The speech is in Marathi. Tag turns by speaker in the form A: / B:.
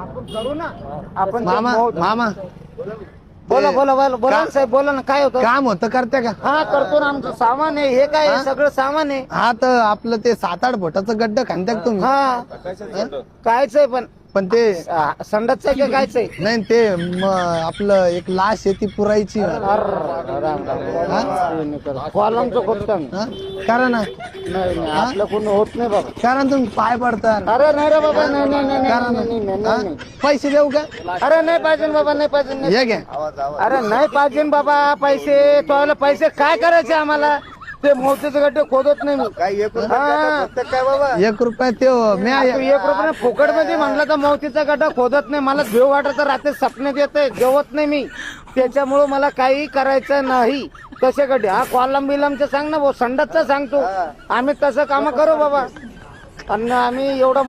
A: आपण करू ना आपण
B: मामा मामा
A: बोला बोला बोला बोला ना साहेब बोला ना काय होतं
B: काम होतं करते का?
A: हा करतो ना आमचं सामान आहे हे काय आहे? सगळं सामान आहे
B: हा तर आपलं ते 7-8 फुटाचं गड्ड खांद्या का तुम्ही?
A: हा कायच आहे
B: पण ते
A: संडासचं आहे का कायच आहे
B: नाही ते आपलं एक लाश आहे ती पुरायची.
A: कॉलमचं करतो आम्ही.
B: हा? करा ना
A: नाही नाही आपलं कोण होत नाही बाबा
B: करा ना तुम्ही पाय पडता.
A: अरे नाही रे बाबा नाही नाही नाही
B: करा
A: नाही, नाही, नाही, नाही,
B: ना
A: नाही.
B: पैसे देऊ का?
A: अरे नाही पाहिजे ना बाबा नाही पाहिजे नाही.
B: हे घ्या.
A: अरे नाही पाहिजे ना बाबा पैसे तुला पैसे काय करायचे आम्हाला ते मोतीचे गड्डे खोदत नाही मी हा.
C: काय बाबा
B: 1 रुपया ते म्या
A: तू 1 रुपया फुकट मध्ये म्हणलं तर मोतीचा गड्डा खोदत नाही मला भेव वाटत रात्री सपने येते जेवत नाही मी त्याच्यामुळं मला काही करायचं नाही तसे गड्डे हा कॉलम बिलमचं सांग ना भाऊ संडासचं सांगतो आम्ही तसं काम करू बाबा आणि आम्ही एवढं